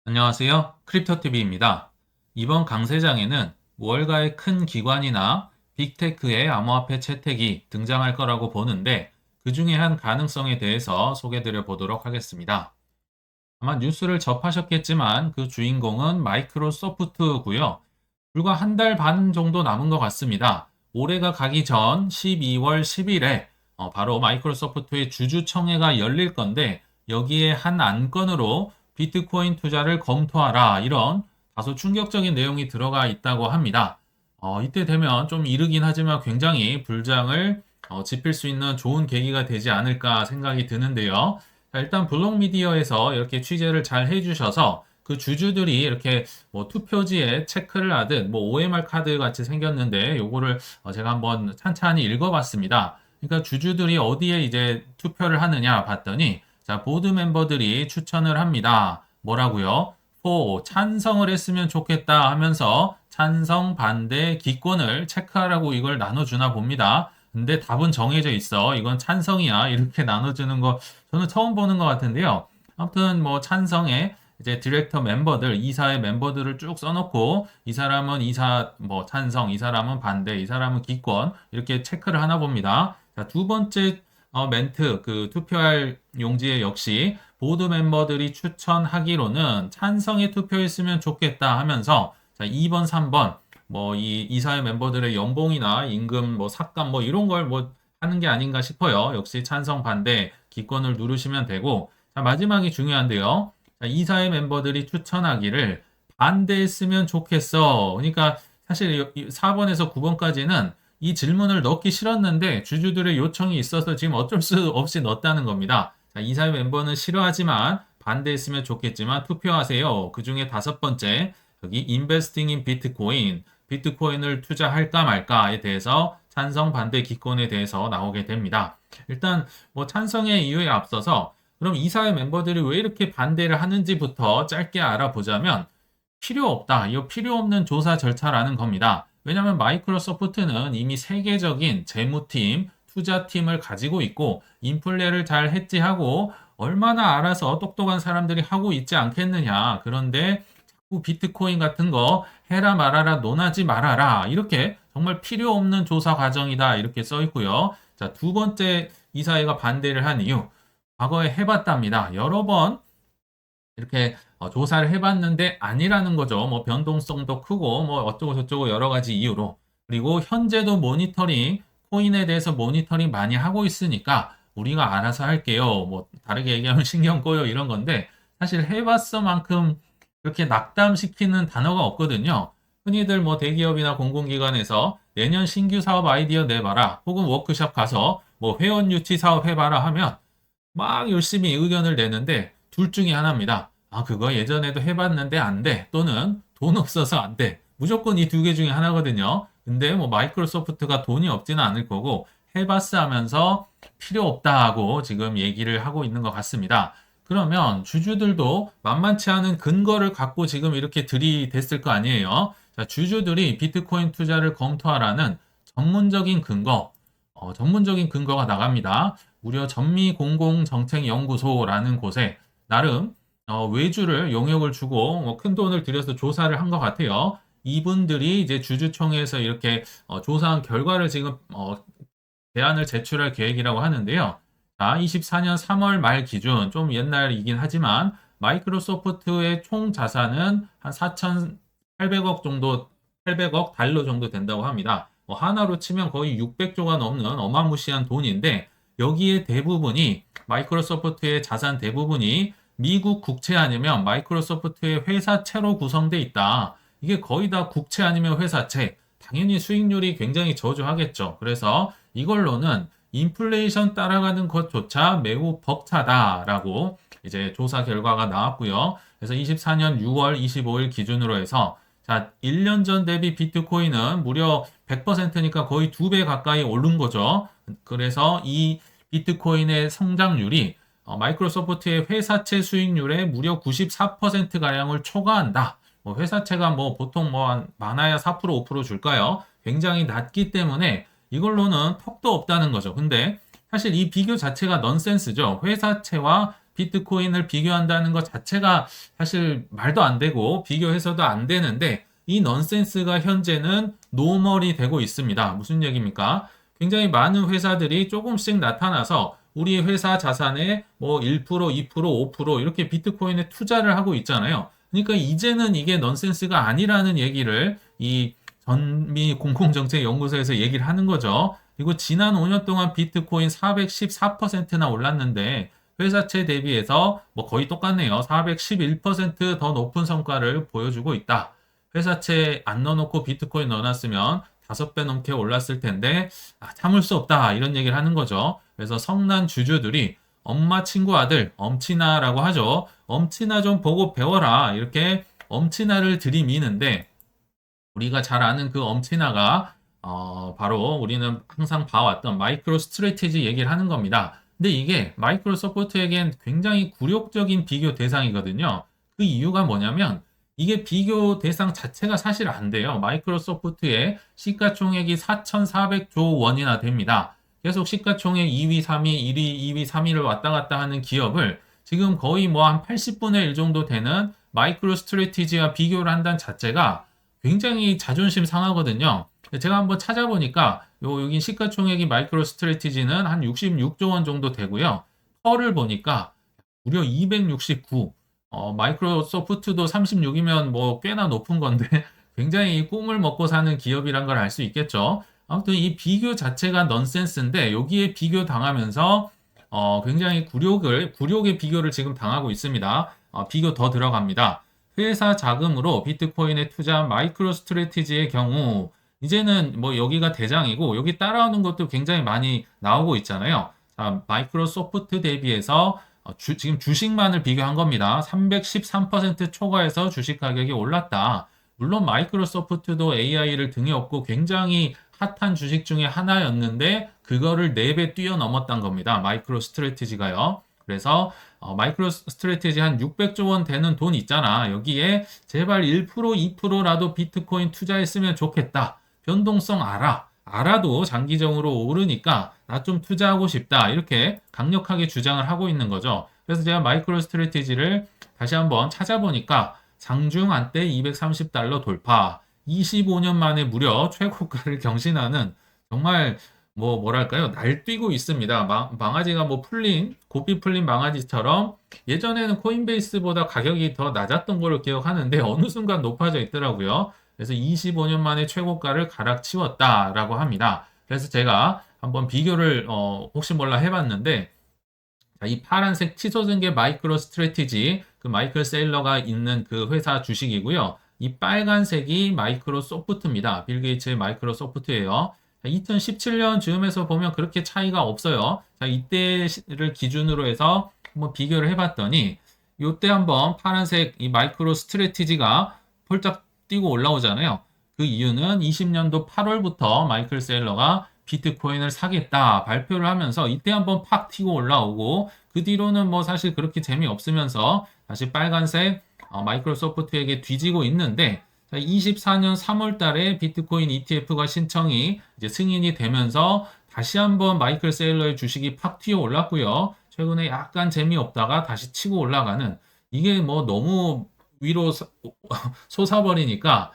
안녕하세요. 크립토TV입니다. 이번 강세장에는 월가의 큰 기관이나 빅테크의 암호화폐 채택이 등장할 거라고 보는데 그 중에 한 가능성에 대해서 소개드려 보도록 하겠습니다. 아마 뉴스를 접하셨겠지만 그 주인공은 마이크로소프트고요. 불과 한 달 반 정도 남은 것 같습니다. 올해가 가기 전 12월 10일에 바로 마이크로소프트의 주주총회가 열릴 건데 여기에 한 안건으로 비트코인 투자를 검토하라 이런 다소 충격적인 내용이 들어가 있다고 합니다. 이때 되면 좀 이르긴 하지만 굉장히 불장을 짚을 수 있는 좋은 계기가 되지 않을까 생각이 드는데요. 자, 일단 블록미디어에서 이렇게 취재를 잘 해주셔서 그 주주들이 이렇게 뭐 투표지에 체크를 하듯 뭐 OMR 카드 같이 생겼는데 요거를 제가 한번 찬찬히 읽어봤습니다. 그러니까 주주들이 어디에 이제 투표를 하느냐 봤더니 자, 보드 멤버들이 추천을 합니다. 뭐라고요? 찬성을 했으면 좋겠다 하면서 찬성, 반대, 기권을 체크하라고 이걸 나눠주나 봅니다. 근데 답은 정해져 있어. 이건 찬성이야. 이렇게 나눠주는 거 저는 처음 보는 것 같은데요. 아무튼 뭐 찬성에 이제 디렉터 멤버들, 이사의 멤버들을 쭉 써놓고 이 사람은 이사 뭐 찬성, 이 사람은 반대, 이 사람은 기권 이렇게 체크를 하나 봅니다. 자, 두 번째 멘트 그 투표할 용지에 역시 보드 멤버들이 추천하기로는 찬성에 투표했으면 좋겠다 하면서 자, 2번, 3번 뭐 이 이사회 멤버들의 연봉이나 임금 뭐 삭감 뭐 이런 걸 뭐 하는 게 아닌가 싶어요. 역시 찬성 반대 기권을 누르시면 되고 자, 마지막이 중요한데요. 자, 이사회 멤버들이 추천하기를 반대했으면 좋겠어. 그러니까 사실 4번에서 9번까지는 이 질문을 넣기 싫었는데 주주들의 요청이 있어서 지금 어쩔 수 없이 넣었다는 겁니다. 자, 이사회 멤버는 싫어하지만 반대했으면 좋겠지만 투표하세요. 그 중에 다섯 번째 여기 investing in 비트코인 비트코인을 투자할까 말까에 대해서 찬성 반대 기권에 대해서 나오게 됩니다. 일단 뭐 찬성의 이유에 앞서서 그럼 이사회 멤버들이 왜 이렇게 반대를 하는지부터 짧게 알아보자면 필요 없다. 이거 필요 없는 조사 절차라는 겁니다. 왜냐하면 마이크로소프트는 이미 세계적인 재무팀, 투자팀을 가지고 있고 인플레를 잘 해지하고 얼마나 알아서 똑똑한 사람들이 하고 있지 않겠느냐. 그런데 자꾸 비트코인 같은 거 해라 말아라 논하지 말아라. 이렇게 정말 필요 없는 조사 과정이다. 이렇게 써 있고요. 자, 두 번째 이사회가 반대를 한 이유. 과거에 해봤답니다. 여러 번 이렇게 조사를 해봤는데 아니라는 거죠. 뭐 변동성도 크고 뭐 어쩌고 저쩌고 여러 가지 이유로. 그리고 현재도 모니터링, 코인에 대해서 모니터링 많이 하고 있으니까 우리가 알아서 할게요. 뭐 다르게 얘기하면 신경 꺼요 이런 건데 사실 해봤어만큼 그렇게 낙담시키는 단어가 없거든요. 흔히들 뭐 대기업이나 공공기관에서 내년 신규 사업 아이디어 내봐라. 혹은 워크숍 가서 뭐 회원 유치 사업 해봐라 하면 막 열심히 의견을 내는데 둘 중에 하나입니다. 아, 그거 예전에도 해봤는데 안 돼. 또는 돈 없어서 안 돼. 무조건 이 두 개 중에 하나거든요. 근데 뭐 마이크로소프트가 돈이 없지는 않을 거고 해봤어 하면서 필요 없다 하고 지금 얘기를 하고 있는 것 같습니다. 그러면 주주들도 만만치 않은 근거를 갖고 지금 이렇게 들이댔을 거 아니에요. 자, 주주들이 비트코인 투자를 검토하라는 전문적인 근거가 나갑니다. 무려 전미공공정책연구소라는 곳에 나름 외주를 용역을 주고 큰 돈을 들여서 조사를 한 것 같아요. 이분들이 이제 주주총회에서 이렇게 조사한 결과를 지금 대안을 제출할 계획이라고 하는데요. 자, 24년 3월 말 기준 좀 옛날이긴 하지만 마이크로소프트의 총 자산은 한 4,800억 정도, 800억 달러 정도 된다고 합니다. 하나로 치면 거의 600조가 넘는 어마무시한 돈인데 여기에 대부분이 마이크로소프트의 자산 대부분이 미국 국채 아니면 마이크로소프트의 회사채로 구성돼 있다. 이게 거의 다 국채 아니면 회사채. 당연히 수익률이 굉장히 저조하겠죠. 그래서 이걸로는 인플레이션 따라가는 것조차 매우 벅차다라고 이제 조사 결과가 나왔고요. 그래서 24년 6월 25일 기준으로 해서 자, 1년 전 대비 비트코인은 무려 100%니까 거의 2배 가까이 오른 거죠. 그래서 이 비트코인의 성장률이 마이크로소프트의 회사채 수익률의 무려 94%가량을 초과한다. 뭐 회사채가 뭐 보통 뭐 많아야 4% 5% 줄까요? 굉장히 낮기 때문에 이걸로는 턱도 없다는 거죠. 근데 사실 이 비교 자체가 넌센스죠. 회사채와 비트코인을 비교한다는 것 자체가 사실 말도 안 되고 비교해서도 안 되는데 이 넌센스가 현재는 노멀이 되고 있습니다. 무슨 얘기입니까? 굉장히 많은 회사들이 조금씩 나타나서 우리 회사 자산의 뭐 1%, 2%, 5% 이렇게 비트코인에 투자를 하고 있잖아요. 그러니까 이제는 이게 넌센스가 아니라는 얘기를 이 전미 공공정책연구소에서 얘기를 하는 거죠. 그리고 지난 5년 동안 비트코인 414%나 올랐는데 회사채 대비해서 뭐 거의 똑같네요. 411%더 높은 성과를 보여주고 있다. 회사채 안 넣어놓고 비트코인 넣어놨으면 5배 넘게 올랐을 텐데 참을 수 없다 이런 얘기를 하는 거죠. 그래서 성난 주주들이 엄마 친구 아들 엄친아라고 하죠. 엄친아 좀 보고 배워라 이렇게 엄친아를 들이미는데 우리가 잘 아는 그 엄친아가 바로 우리는 항상 봐왔던 마이크로 스트래티지 얘기를 하는 겁니다. 근데 이게 마이크로소프트에겐 굉장히 굴욕적인 비교 대상이거든요. 그 이유가 뭐냐면 이게 비교 대상 자체가 사실 안 돼요. 마이크로소프트의 시가총액이 4,400조 원이나 됩니다. 계속 시가총액 2위, 3위, 1위, 2위, 3위를 왔다 갔다 하는 기업을 지금 거의 뭐 한 80분의 1 정도 되는 마이크로 스트래티지와 비교를 한다는 자체가 굉장히 자존심 상하거든요. 제가 한번 찾아보니까 여기 시가총액이 마이크로 스트래티지는 한 66조 원 정도 되고요. 펄을 보니까 무려 269. 마이크로소프트도 36이면 뭐 꽤나 높은 건데 굉장히 꿈을 먹고 사는 기업이란 걸 알 수 있겠죠. 아무튼 이 비교 자체가 넌센스인데 여기에 비교 당하면서 굉장히 굴욕의 비교를 지금 당하고 있습니다. 비교 더 들어갑니다. 회사 자금으로 비트코인에 투자한 마이크로 스트래티지의 경우 이제는 뭐 여기가 대장이고 여기 따라오는 것도 굉장히 많이 나오고 있잖아요. 자, 마이크로소프트 대비해서 지금 주식만을 비교한 겁니다. 313% 초과해서 주식 가격이 올랐다. 물론 마이크로소프트도 AI를 등에 업고 굉장히 핫한 주식 중에 하나였는데 그거를 4배 뛰어넘었던 겁니다. 마이크로 스트래티지가요. 그래서 마이크로 스트래티지 한 600조 원 되는 돈 있잖아. 여기에 제발 1%, 2%라도 비트코인 투자했으면 좋겠다. 변동성 알아. 알아도 장기적으로 오르니까 나 좀 투자하고 싶다. 이렇게 강력하게 주장을 하고 있는 거죠. 그래서 제가 마이크로 스트래티지를 다시 한번 찾아보니까 장중 한때 230달러 돌파. 25년 만에 무려 최고가를 경신하는 정말 뭐랄까요? 날뛰고 있습니다. 망아지가 뭐 고삐 풀린 망아지처럼 예전에는 코인베이스보다 가격이 더 낮았던 걸로 기억하는데 어느 순간 높아져 있더라고요. 그래서 25년 만에 최고가를 갈아치웠다라고 합니다. 그래서 제가 한번 비교를 혹시 몰라 해봤는데 이 파란색 치솟은 게 마이크로 스트래티지 그 마이클 세일러가 있는 그 회사 주식이고요. 이 빨간색이 마이크로 소프트입니다. 빌 게이츠의 마이크로 소프트예요. 2017년 즈음에서 보면 그렇게 차이가 없어요. 자, 이때를 기준으로 해서 한번 비교를 해봤더니 이때 한번 파란색 이 마이크로 스트래티지가 폴짝 뛰고 올라오잖아요. 그 이유는 20년도 8월부터 마이클 세일러가 비트코인을 사겠다 발표를 하면서 이때 한번 팍 튀고 올라오고 그 뒤로는 뭐 사실 그렇게 재미없으면서 다시 빨간색 마이크로소프트에게 뒤지고 있는데 24년 3월 달에 비트코인 ETF가 신청이 이제 승인이 되면서 다시 한번 마이클 세일러의 주식이 팍 튀어 올랐고요. 최근에 약간 재미없다가 다시 치고 올라가는 이게 뭐 너무 위로 솟아버리니까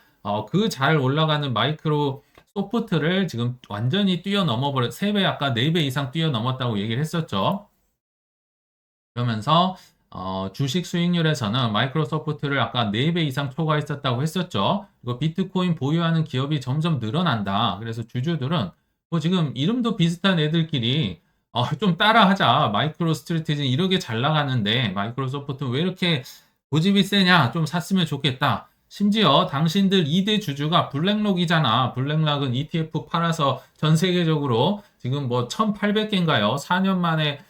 그 잘 올라가는 마이크로 소프트를 지금 완전히 뛰어넘어 버려 3배 아까 4배 이상 뛰어넘었다고 얘기를 했었죠. 그러면서 주식 수익률에서는 마이크로소프트를 아까 4배 이상 초과했었다고 했었죠. 이거 비트코인 보유하는 기업이 점점 늘어난다. 그래서 주주들은 뭐 지금 이름도 비슷한 애들끼리 좀 따라하자. 마이크로 스트래티지 이렇게 잘 나가는데 마이크로소프트 왜 이렇게 고집이 세냐? 좀 샀으면 좋겠다. 심지어 당신들 2대 주주가 블랙록이잖아. 블랙록은 ETF 팔아서 전 세계적으로 지금 뭐 1800개인가요? 4년 만에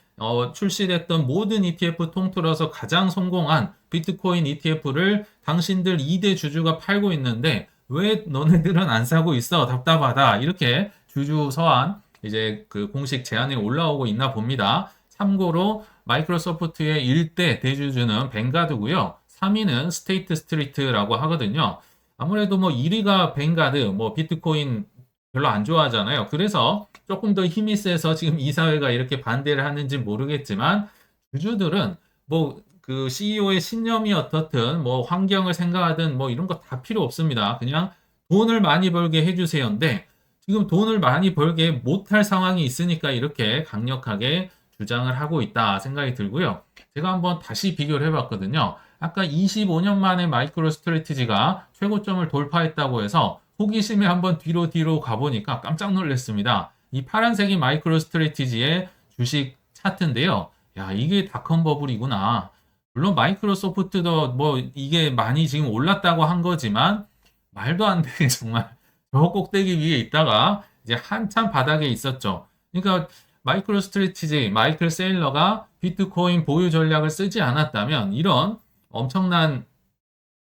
출시됐던 모든 ETF 통틀어서 가장 성공한 비트코인 ETF를 당신들 2대 주주가 팔고 있는데 왜 너네들은 안 사고 있어? 답답하다. 이렇게 주주 서한 이제 그 공식 제안이 올라오고 있나 봅니다. 참고로 마이크로소프트의 1대 대주주는 뱅가드고요. 3위는 스테이트 스트리트라고 하거든요. 아무래도 뭐 1위가 뱅가드, 뭐 비트코인 별로 안 좋아하잖아요. 그래서 조금 더 힘이 세서 지금 이사회가 이렇게 반대를 하는지 모르겠지만 주주들은 뭐 그 CEO의 신념이 어떻든 뭐 환경을 생각하든 뭐 이런 거 다 필요 없습니다. 그냥 돈을 많이 벌게 해주세요인데 지금 돈을 많이 벌게 못할 상황이 있으니까 이렇게 강력하게 주장을 하고 있다 생각이 들고요. 제가 한번 다시 비교를 해봤거든요. 아까 25년 만에 마이크로 스트래티지가 최고점을 돌파했다고 해서 호기심에 한번 뒤로 가보니까 깜짝 놀랐습니다. 이 파란색이 마이크로 스트래티지의 주식 차트인데요. 야, 이게 닷컴 버블이구나. 물론 마이크로소프트도 뭐 이게 많이 지금 올랐다고 한 거지만 말도 안 되게 정말 저 꼭대기 위에 있다가 이제 한참 바닥에 있었죠. 그러니까 마이크로 스트래티지, 마이클 세일러가 비트코인 보유 전략을 쓰지 않았다면 이런 엄청난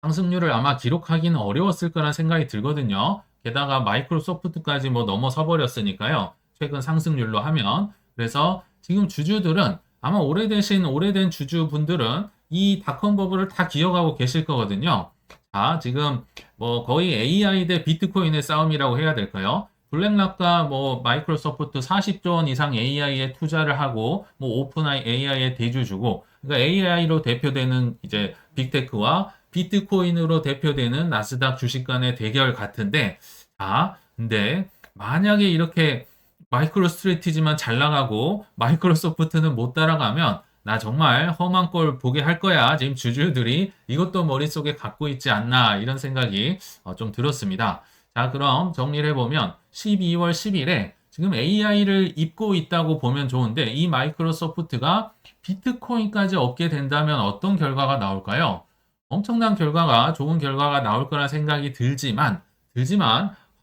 상승률을 아마 기록하기는 어려웠을 거란 생각이 들거든요. 게다가 마이크로소프트까지 뭐 넘어서 버렸으니까요. 최근 상승률로 하면. 그래서 지금 주주들은 아마 오래된 주주분들은 이 닷컴 버블을 다 기억하고 계실 거거든요. 자, 지금 뭐 거의 AI 대 비트코인의 싸움이라고 해야 될까요? 블랙락과 뭐 마이크로소프트 40조 원 이상 AI에 투자를 하고 뭐 오픈 AI에 대주주고 그러니까 AI로 대표되는 이제 빅테크와 비트코인으로 대표되는 나스닥 주식 간의 대결 같은데 근데 만약에 이렇게 마이크로 스트래티지만 잘 나가고 마이크로소프트는 못 따라가면 나 정말 험한 꼴 보게 할 거야. 지금 주주들이 이것도 머릿속에 갖고 있지 않나 이런 생각이 좀 들었습니다. 자, 그럼 정리를 해보면 12월 10일에 지금 AI를 입고 있다고 보면 좋은데 이 마이크로소프트가 비트코인까지 얻게 된다면 어떤 결과가 나올까요? 엄청난 결과가 좋은 결과가 나올 거라 생각이 들지만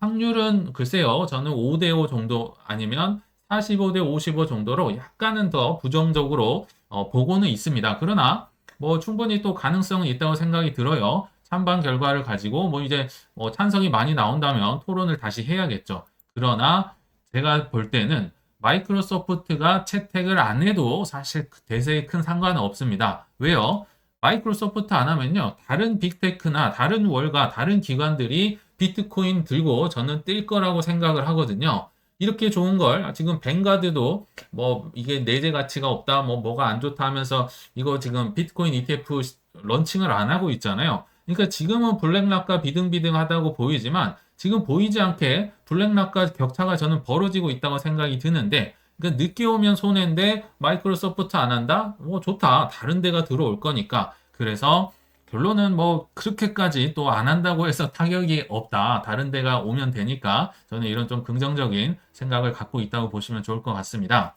확률은 글쎄요. 저는 5대5 정도 아니면 45대 55 정도로 약간은 더 부정적으로 보고는 있습니다. 그러나 뭐 충분히 또 가능성은 있다고 생각이 들어요. 찬반 결과를 가지고 뭐 이제 찬성이 많이 나온다면 토론을 다시 해야겠죠. 그러나 제가 볼 때는 마이크로소프트가 채택을 안 해도 사실 대세에 큰 상관은 없습니다. 왜요? 마이크로소프트 안 하면요. 다른 빅테크나 다른 월가, 다른 기관들이 비트코인 들고 저는 뛸 거라고 생각을 하거든요. 이렇게 좋은 걸 지금 뱅가드도 뭐 이게 내재 가치가 없다, 뭐 뭐가 안 좋다 하면서 이거 지금 비트코인 ETF 런칭을 안 하고 있잖아요. 그러니까 지금은 블랙락과 비등비등하다고 보이지만 지금 보이지 않게 블랙락과 격차가 저는 벌어지고 있다고 생각이 드는데 그러니까 늦게 오면 손해인데 마이크로소프트 안 한다? 뭐 좋다. 다른 데가 들어올 거니까. 그래서 결론은 뭐 그렇게까지 또 안 한다고 해서 타격이 없다. 다른 데가 오면 되니까 저는 이런 좀 긍정적인 생각을 갖고 있다고 보시면 좋을 것 같습니다.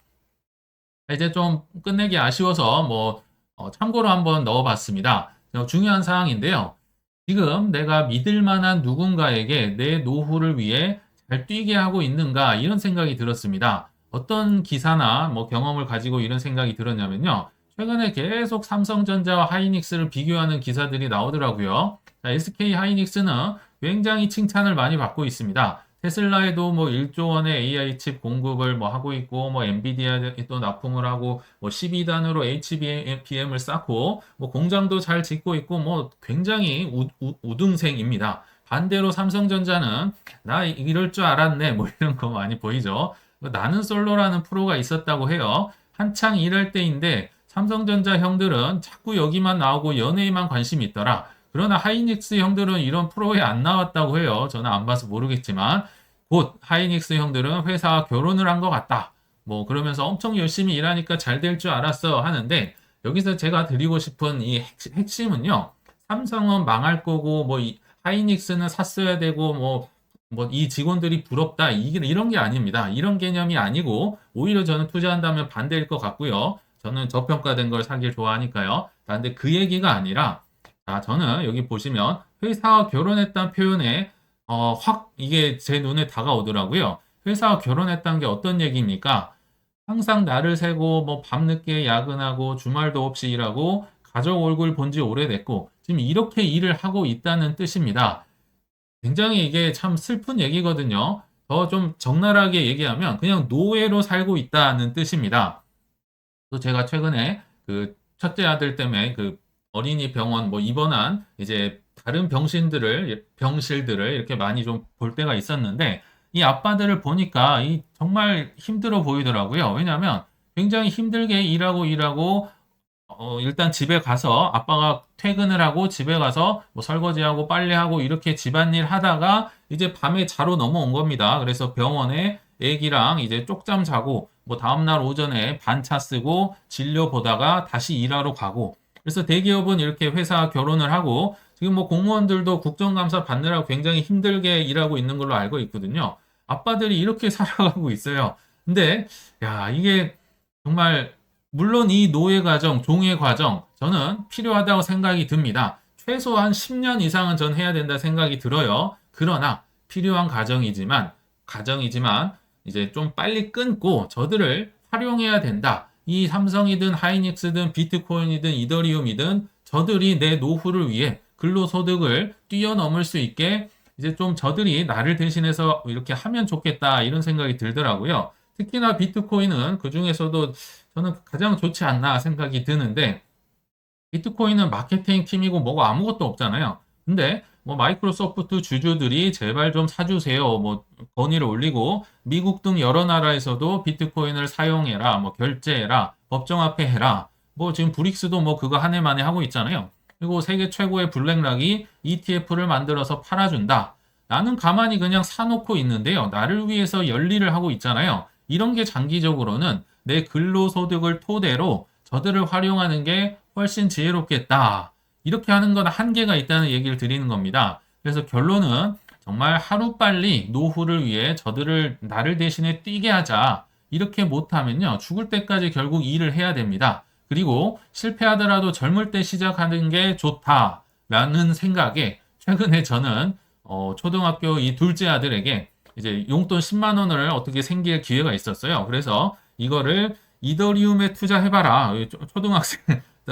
이제 좀 끝내기 아쉬워서 뭐 참고로 한번 넣어봤습니다. 중요한 사항인데요. 지금 내가 믿을 만한 누군가에게 내 노후를 위해 잘 뛰게 하고 있는가 이런 생각이 들었습니다. 어떤 기사나 뭐 경험을 가지고 이런 생각이 들었냐면요. 최근에 계속 삼성전자와 하이닉스를 비교하는 기사들이 나오더라고요. 자, SK 하이닉스는 굉장히 칭찬을 많이 받고 있습니다. 테슬라에도 뭐 1조 원의 AI 칩 공급을 뭐 하고 있고, 뭐 엔비디아에 또 납품을 하고, 뭐 12단으로 HBM을 쌓고, 뭐 공장도 잘 짓고 있고, 뭐 굉장히 우등생입니다. 반대로 삼성전자는 나 이럴 줄 알았네, 뭐 이런 거 많이 보이죠. 나는 솔로라는 프로가 있었다고 해요. 한창 일할 때인데 삼성전자 형들은 자꾸 여기만 나오고 연예에만 관심이 있더라. 그러나 하이닉스 형들은 이런 프로에 안 나왔다고 해요. 저는 안 봐서 모르겠지만 곧 하이닉스 형들은 회사와 결혼을 한 것 같다. 뭐 그러면서 엄청 열심히 일하니까 잘 될 줄 알았어 하는데 여기서 제가 드리고 싶은 이 핵심은요. 삼성은 망할 거고 뭐 하이닉스는 샀어야 되고 뭐 이 직원들이 부럽다 이런 게 아닙니다. 이런 개념이 아니고 오히려 저는 투자한다면 반대일 것 같고요. 저는 저평가된 걸 사길 좋아하니까요. 근데 그 얘기가 아니라 저는 여기 보시면 회사와 결혼했다는 표현에 확 이게 제 눈에 다가오더라고요. 회사와 결혼했다는 게 어떤 얘기입니까? 항상 날을 새고 뭐 밤늦게 야근하고 주말도 없이 일하고 가족 얼굴 본지 오래됐고 지금 이렇게 일을 하고 있다는 뜻입니다. 굉장히 이게 참 슬픈 얘기거든요. 더 좀 적나라하게 얘기하면 그냥 노예로 살고 있다는 뜻입니다. 또 제가 최근에 그 첫째 아들 때문에 그 어린이 병원 뭐 입원한 이제 다른 병실들을 이렇게 많이 좀 볼 때가 있었는데 이 아빠들을 보니까 이 정말 힘들어 보이더라고요. 왜냐하면 굉장히 힘들게 일하고 일단 집에 가서 아빠가 퇴근을 하고 집에 가서 뭐 설거지하고 빨래하고 이렇게 집안일 하다가 이제 밤에 자러 넘어온 겁니다. 그래서 병원에 애기랑 이제 쪽잠 자고 뭐 다음날 오전에 반차 쓰고 진료 보다가 다시 일하러 가고 그래서 대기업은 이렇게 회사 결혼을 하고 지금 뭐 공무원들도 국정감사 받느라고 굉장히 힘들게 일하고 있는 걸로 알고 있거든요. 아빠들이 이렇게 살아가고 있어요. 근데 야, 이게 정말 물론 이 노예 과정, 종예 과정 저는 필요하다고 생각이 듭니다. 최소한 10년 이상은 전 해야 된다 생각이 들어요. 그러나 필요한 과정이지만 이제 좀 빨리 끊고 저들을 활용해야 된다. 이 삼성이든 하이닉스든 비트코인이든 이더리움이든 저들이 내 노후를 위해 근로소득을 뛰어넘을 수 있게 이제 좀 저들이 나를 대신해서 이렇게 하면 좋겠다 이런 생각이 들더라고요. 특히나 비트코인은 그 중에서도 저는 가장 좋지 않나 생각이 드는데 비트코인은 마케팅 팀이고 뭐고 아무것도 없잖아요. 근데 뭐 마이크로소프트 주주들이 제발 좀 사주세요. 뭐 건의를 올리고 미국 등 여러 나라에서도 비트코인을 사용해라. 뭐 결제해라. 법정화폐해라. 뭐 지금 브릭스도 뭐 그거 한 해 만에 하고 있잖아요. 그리고 세계 최고의 블랙락이 ETF를 만들어서 팔아준다. 나는 가만히 그냥 사놓고 있는데요. 나를 위해서 열일을 하고 있잖아요. 이런 게 장기적으로는 내 근로소득을 토대로 저들을 활용하는 게 훨씬 지혜롭겠다. 이렇게 하는 건 한계가 있다는 얘기를 드리는 겁니다. 그래서 결론은 정말 하루빨리 노후를 위해 저들을 나를 대신에 뛰게 하자. 이렇게 못하면요. 죽을 때까지 결국 일을 해야 됩니다. 그리고 실패하더라도 젊을 때 시작하는 게 좋다라는 생각에 최근에 저는 초등학교 이 둘째 아들에게 이제 용돈 10만 원을 어떻게 생길 기회가 있었어요. 그래서 이거를 이더리움에 투자해봐라. 초등학생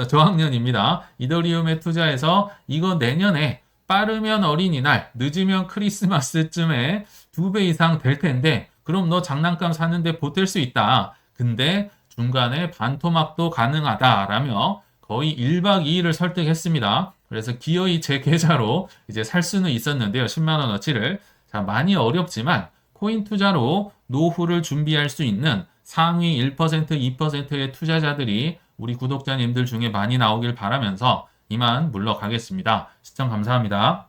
저학년입니다. 이더리움에 투자해서 이거 내년에 빠르면 어린이날, 늦으면 크리스마스쯤에 2배 이상 될 텐데 그럼 너 장난감 사는데 보탤 수 있다. 근데 중간에 반토막도 가능하다라며 거의 1박 2일을 설득했습니다. 그래서 기어이 제 계좌로 이제 살 수는 있었는데요. 10만 원어치를. 자, 많이 어렵지만 코인 투자로 노후를 준비할 수 있는 상위 1%, 2%의 투자자들이 우리 구독자님들 중에 많이 나오길 바라면서 이만 물러가겠습니다. 시청 감사합니다.